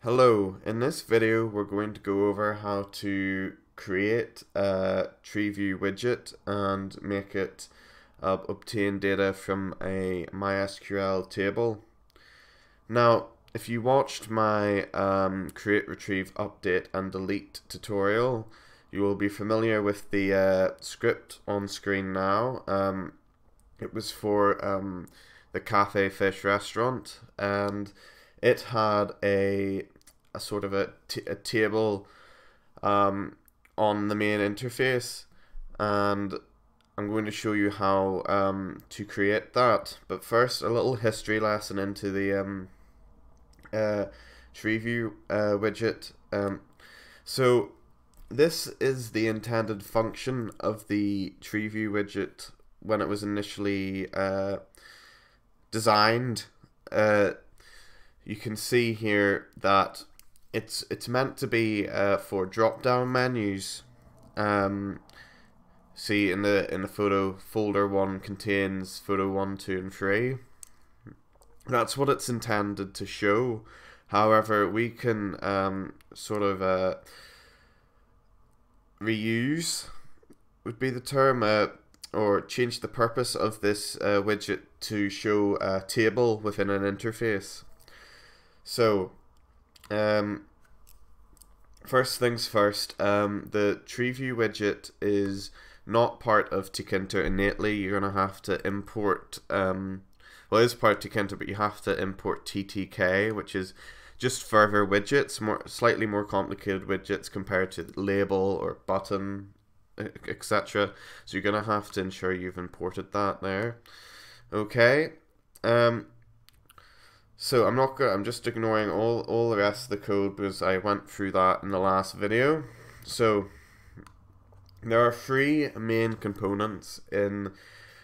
Hello, in this video we're going to go over how to create a Treeview widget and make it obtain data from a MySQL table. Now, if you watched my create, retrieve, update and delete tutorial, you will be familiar with the script on screen now. It was for the Cafe Fish restaurant, and it had a sort of a table on the main interface, and I'm going to show you how to create that. But first, a little history lesson into the Treeview widget. So this is the intended function of the Treeview widget when it was initially designed. You can see here that it's meant to be for drop-down menus. See in the photo, folder 1 contains photo 1, 2, and 3. That's what it's intended to show. However, we can sort of reuse would be the term, or change the purpose of this widget to show a table within an interface. So, first things first, the Treeview widget is not part of Tkinter innately. You're going to have to import, well, it is part of Tkinter, but you have to import TTK, which is just further widgets, slightly more complicated widgets compared to label or button, etc. So you're going to have to ensure you've imported that there. Okay. So I'm just ignoring all the rest of the code because I went through that in the last video. So there are 3 main components in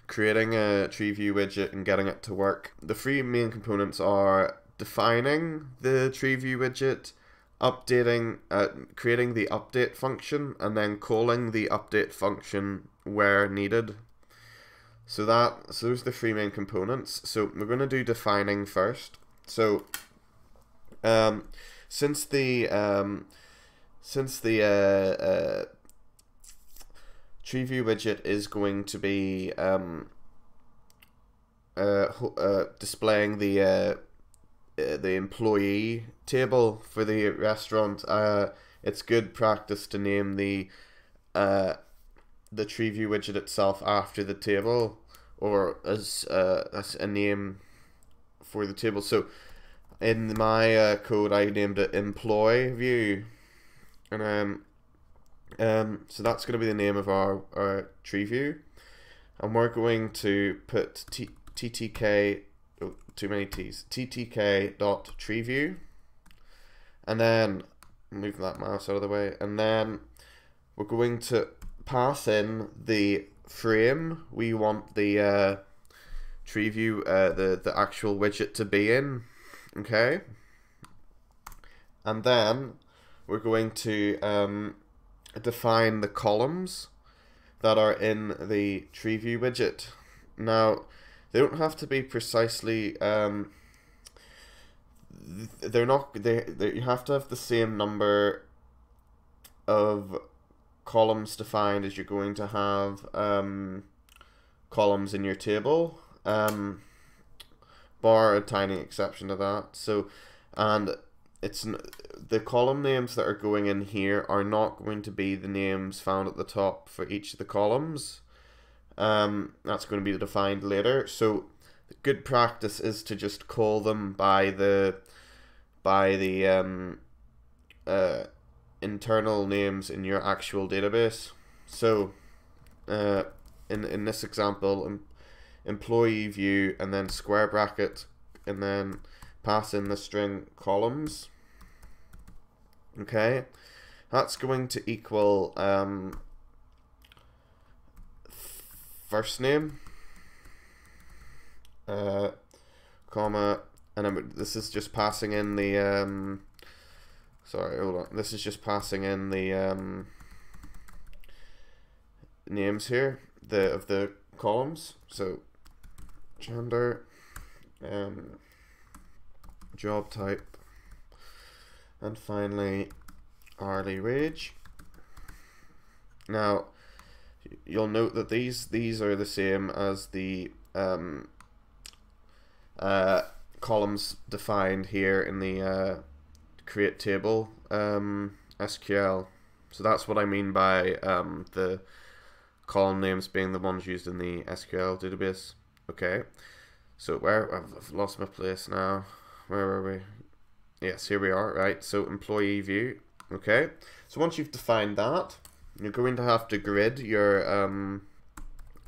creating a Treeview widget and getting it to work. The 3 main components are defining the Treeview widget, updating, creating the update function, and then calling the update function where needed. So those are the 3 main components. So we're going to do defining first. So since the Treeview widget is going to be displaying the employee table for the restaurant, it's good practice to name the Treeview widget itself after the table, or as a name for the table. So in my code, I named it employ view, and so that's going to be the name of our Treeview, and we're going to put ttk, oh, too many t's, ttk.treeview, and then move that mouse out of the way, and then we're going to pass in the frame we want the Treeview, the actual widget to be in. Okay, and then we're going to define the columns that are in the Treeview widget. Now, they don't have to be precisely, they're not, you have to have the same number of columns defined as you're going to have columns in your table, bar a tiny exception to that. So, and it's the column names that are going in here are not going to be the names found at the top for each of the columns. That's going to be defined later. So the good practice is to just call them by the internal names in your actual database. So in this example, employee view, and then square bracket, and then pass in the string columns. Okay, that's going to equal first name, comma, and this is just passing in the sorry, hold on. This is just passing in the names here, of the columns. So gender, job type, And finally, hourly wage. Now, you'll note that these are the same as the columns defined here in the create table SQL. So that's what I mean by the column names being the ones used in the SQL database. Okay, so I've lost my place now. Where were we? Yes, here we are, right? So employee view. Okay, so once you've defined that, you're going to have to grid your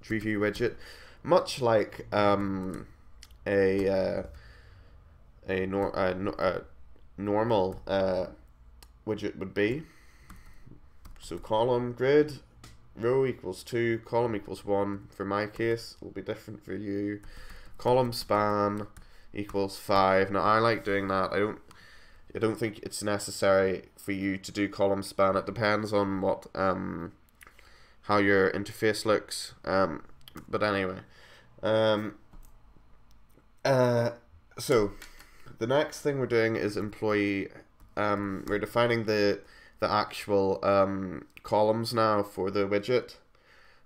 Treeview widget, much like a normal widget would be. So column grid, row equals 2, column equals 1. For my case, it will be different for you. Column span equals 5. Now I like doing that. I don't think it's necessary for you to do column span. It depends on what how your interface looks. But anyway, so the next thing we're doing is employee. We're defining the actual columns now for the widget.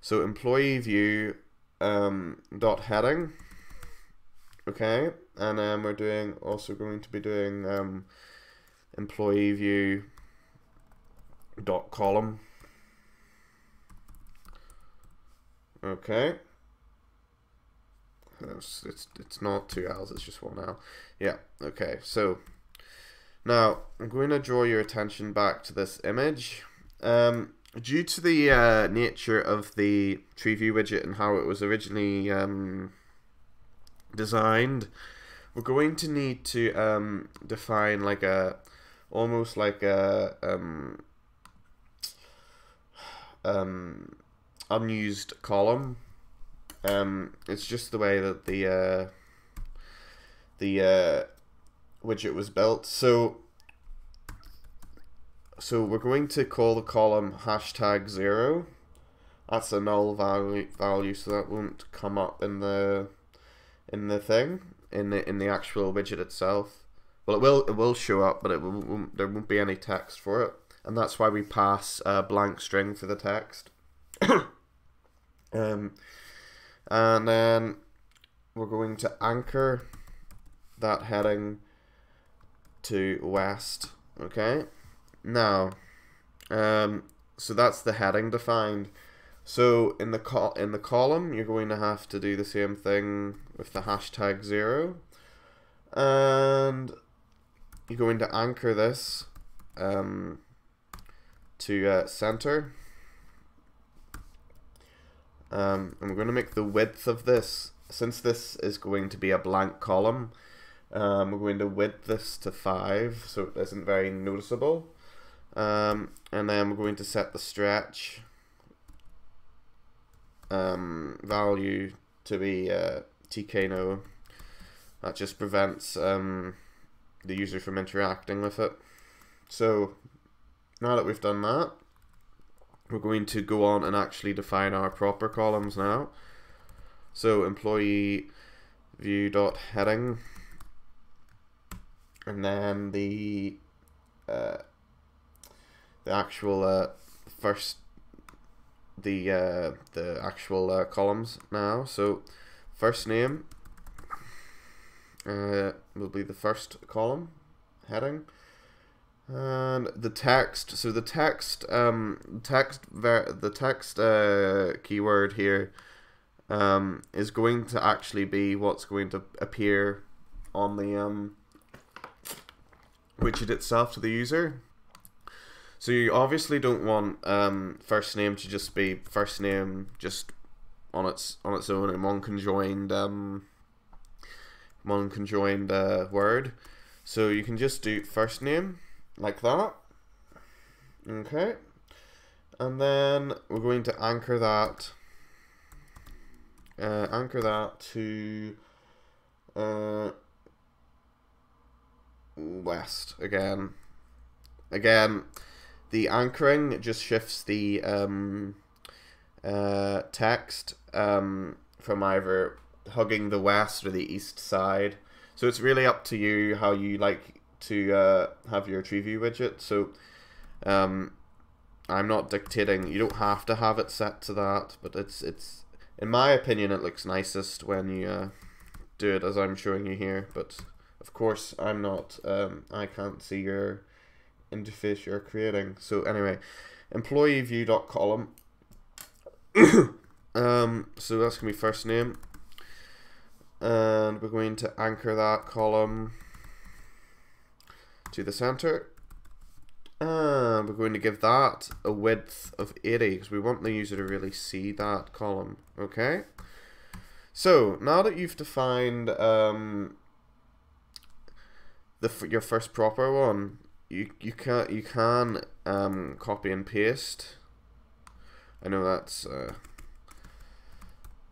So employee view dot heading. Okay, and then we're also going to be doing employee view dot column. Okay, it's not 2 L's, it's just 1 L. Yeah. Okay, so now I'm going to draw your attention back to this image. Due to the nature of the Treeview widget and how it was originally designed, we're going to need to define like almost like a unused column. It's just the way that the widget was built. So we're going to call the column #0. That's a null value, so that won't come up in the thing in the actual widget itself. Well, it will show up, but there won't be any text for it, and that's why we pass a blank string for the text. And then we're going to anchor that heading to west. Okay, now so that's the heading defined. So in the column, you're going to have to do the same thing with the #0, and you're going to anchor this to center. And we're going to make the width of this, since this is going to be a blank column, we're going to width this to 5, so it isn't very noticeable. And then we're going to set the stretch value to be TK-no. That just prevents the user from interacting with it. So now that we've done that, we're going to go on and actually define our proper columns now. So employee view dot heading, and then the actual the actual columns now. So first name will be the first column heading. And the text, so the text keyword here is going to actually be what's going to appear on the widget itself to the user. So you obviously don't want first name to just be first name just on its own in one conjoined word. So you can just do first name like that. Okay, and then we're going to anchor that to west again. The anchoring just shifts the text from either hugging the west or the east side. So it's really up to you how you like to have your Treeview widget. So I'm not dictating. You don't have to have it set to that, but it's in my opinion it looks nicest when you do it as I'm showing you here. But of course I'm not. I can't see your interface you're creating. So anyway, employee view dot column. So that's gonna be first name, and we're going to anchor that column to the center, and we're going to give that a width of 80 because we want the user to really see that column. Okay, so now that you've defined your first proper one, you can copy and paste. I know that's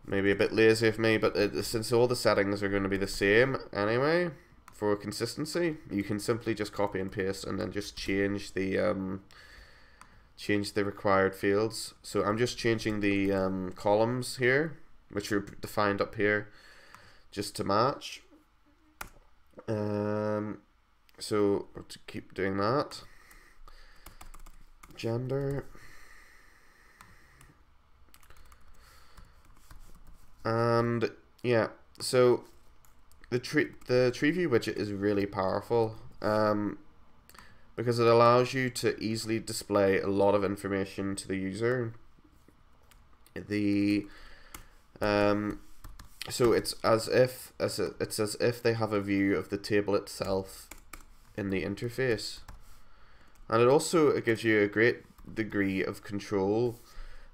maybe a bit lazy of me, but since all the settings are going to be the same anyway, for consistency, you can simply just copy and paste and then just change the required fields. So I'm just changing the columns here, which are defined up here, just to match. So to keep doing that, gender. And yeah, so the Treeview widget is really powerful because it allows you to easily display a lot of information to the user. So it's as if they have a view of the table itself in the interface, and it gives you a great degree of control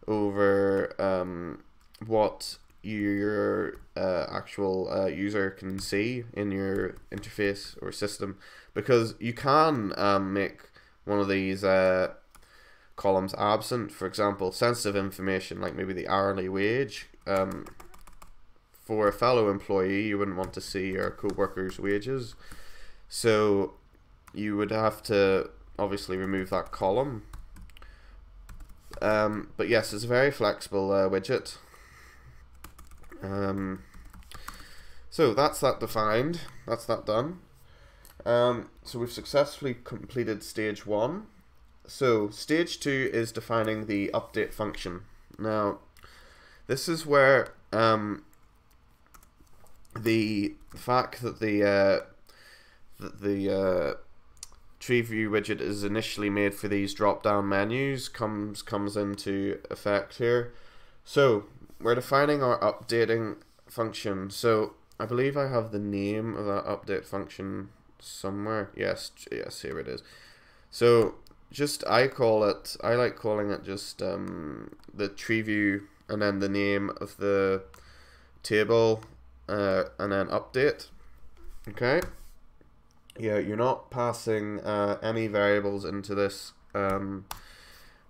over what your actual user can see in your interface or system, because you can make one of these columns absent. For example, sensitive information like maybe the hourly wage. For a fellow employee, you wouldn't want to see your co-worker's wages, so you would have to obviously remove that column. But yes, it's a very flexible widget. So that's that defined, that's that done. So we've successfully completed stage 1. So stage 2 is defining the update function. Now this is where the fact that the Treeview widget is initially made for these drop down menus comes into effect here. So we're defining our updating function. So I believe I have the name of that update function somewhere. Yes, here it is. So I like calling it just the Treeview and then the name of the table and then update. Okay. Yeah, you're not passing any variables into this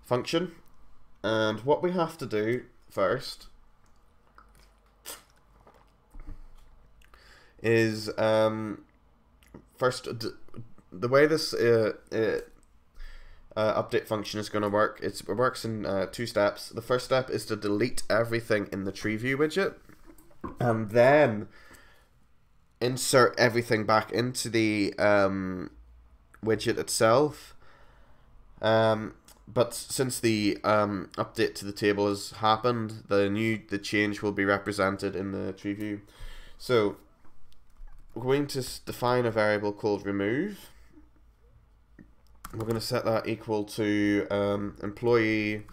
function, and what we have to do first is the way this update function is going to work. It works in 2 steps. The first step is to delete everything in the Treeview widget, and then insert everything back into the widget itself. But since the update to the table has happened, the change will be represented in the Treeview. So we're going to define a variable called remove. We're going to set that equal to employee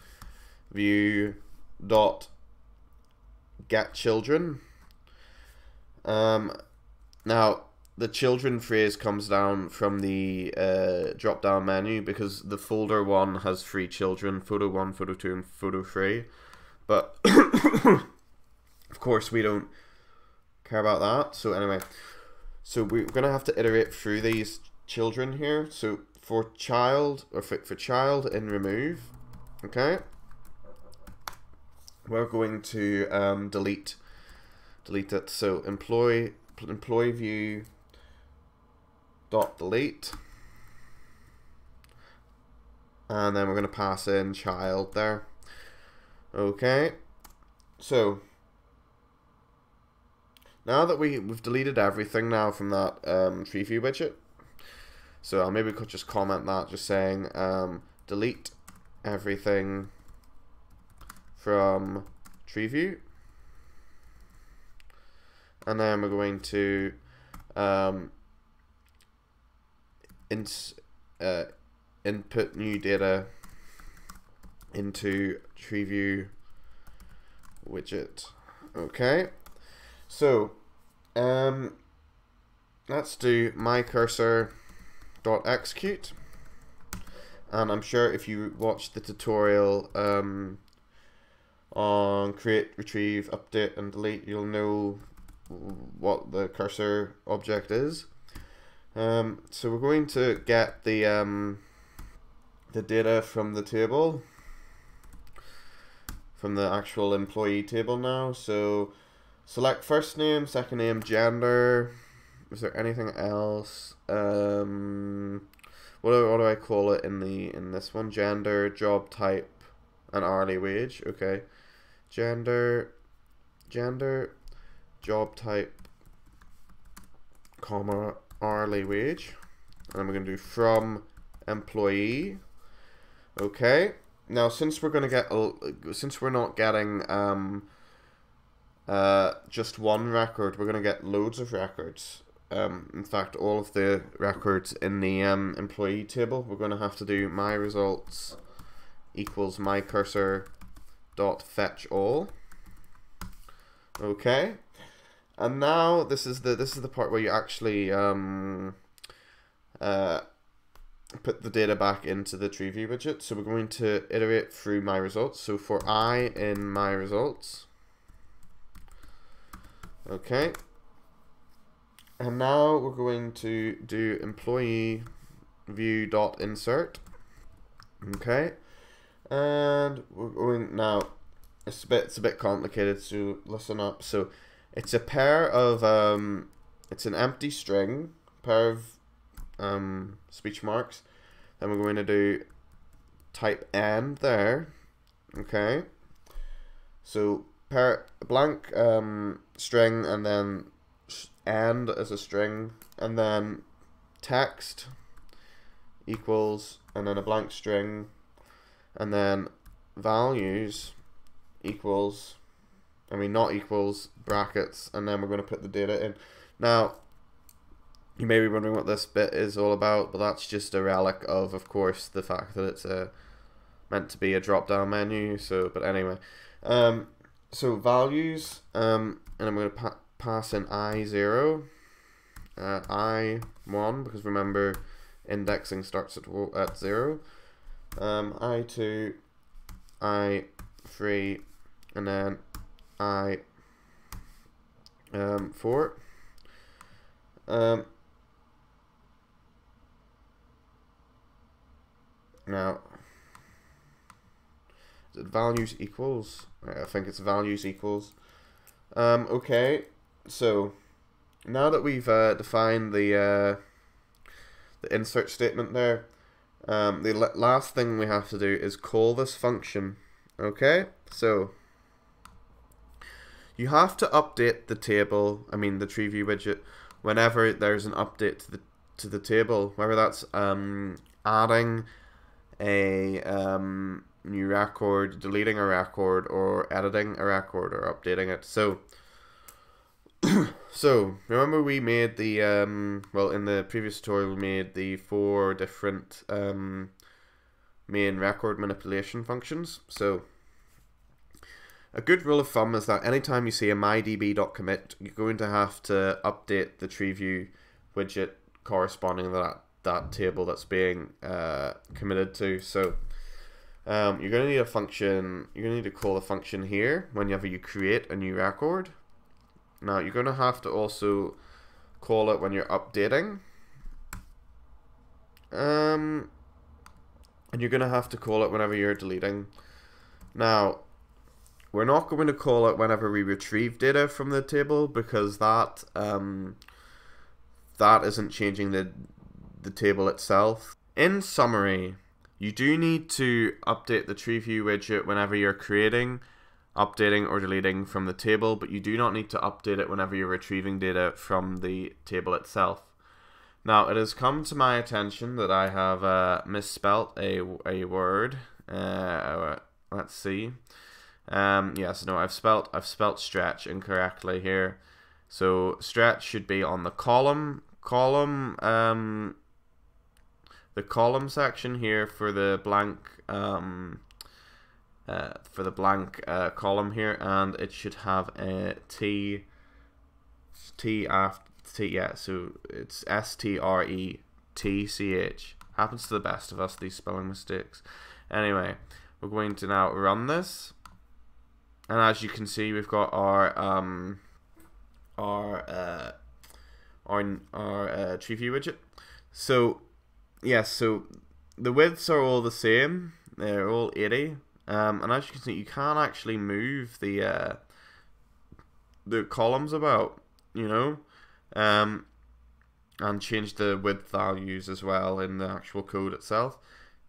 view dot get children. Now the children phrase comes down from the drop down menu because the folder 1 has 3 children: photo 1, photo 2, and photo 3. But of course we don't care about that. So anyway, so we're gonna have to iterate through these children here. So for child, or for child in remove, okay, we're going to delete it. So employee view dot delete, and then we're going to pass in child there. Okay, so now that we've deleted everything now from that Treeview widget, So I'll maybe could just comment that, just saying delete everything from Treeview, and then we're going to input new data into Treeview widget. Okay, so let's do my cursor.execute, and I'm sure if you watched the tutorial on create, retrieve, update, and delete, you'll know what the cursor object is. So we're going to get the data from the table, from the actual employee table now. So select first name, second name, gender. Is there anything else? What do I call it in this one? Gender, job type, and hourly wage. Okay, gender, job type, comma, hourly wage, and we're going to do from employee. Okay, now since we're going to get since we're not getting just one record, we're going to get loads of records. In fact, all of the records in the employee table, we're going to have to do my results equals my cursor dot fetch all. Okay, and now this is the part where you actually put the data back into the Treeview widget. So we're going to iterate through my results. So for I in my results, okay, and now we're going to do employee view dot insert. Okay, and we're going now. It's a bit complicated, so listen up. So it's a pair of it's an empty string, pair of speech marks. Then we're going to do type end there. Okay, so blank string, and then end as a string, and then text equals, and then a blank string, and then values equals, not equals, brackets, and then we're going to put the data in. Now, you may be wondering what this bit is all about, but that's just a relic of course, the fact that it's meant to be a drop-down menu. So, but anyway, so values, and I'm going to pass in I0, I1, because remember, indexing starts at 0, I2, I3, and then I4. Now, is it values equals? I think it's values equals. Okay, so now that we've defined the insert statement there, the last thing we have to do is call this function. Okay, so you have to update the table, the Treeview widget, whenever there's an update to the table, whether that's adding a new record, deleting a record, or editing a record, or updating it. So so remember we made the well, in the previous tutorial we made the 4 different main record manipulation functions. So a good rule of thumb is that anytime you see a mydb.commit, you're going to have to update the Treeview widget corresponding to that table that's being committed to. So you're going to need a function. You're going to need to call a function here whenever you create a new record. Now you're going to have to also call it when you're updating, and you're going to have to call it whenever you're deleting. Now, we're not going to call it whenever we retrieve data from the table, because that isn't changing the table itself. In summary, you do need to update the Treeview widget whenever you're creating, updating, or deleting from the table, but you do not need to update it whenever you're retrieving data from the table itself. Now, it has come to my attention that I have misspelt a word. Let's see. Yes, no, I've spelt stretch incorrectly here. So stretch should be on the column the column section here for the blank column here, and it should have a T after T. Yeah, so it's STRETCH. Happens to the best of us, these spelling mistakes. Anyway, we're going to now run this, and as you can see, we've got our Treeview widget. So yes, so the widths are all the same. They're all 80. And as you can see, you can actually move the columns about, you know, and change the width values as well in the actual code itself.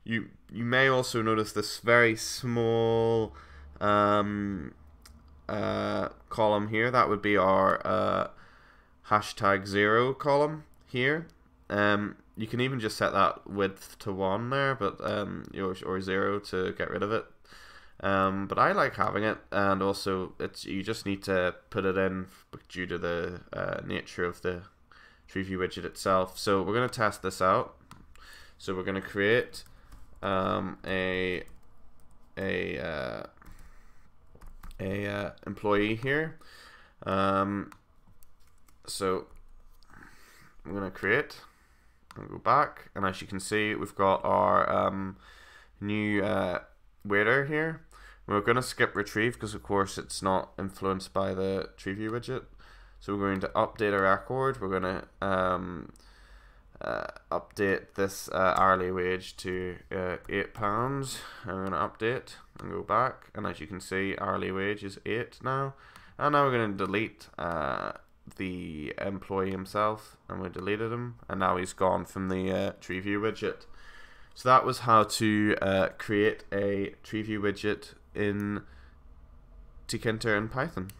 You may also notice this very small column here. That would be our #0 column here. You can even just set that width to 1 there, but or 0 to get rid of it. But I like having it, and also you just need to put it in due to the nature of the Treeview widget itself. So we're going to test this out. So we're going to create a employee here. So I'm going to create. I'll go back, and as you can see, we've got our new waiter here. We're going to skip retrieve because, of course, it's not influenced by the Treeview widget. So we're going to update a record. We're going to update this hourly wage to £8. And we're going to update and go back, and as you can see, hourly wage is 8 now. And now we're going to delete the employee himself, and we deleted him, and now he's gone from the Treeview widget. So that was how to create a Treeview widget in Tkinter in Python.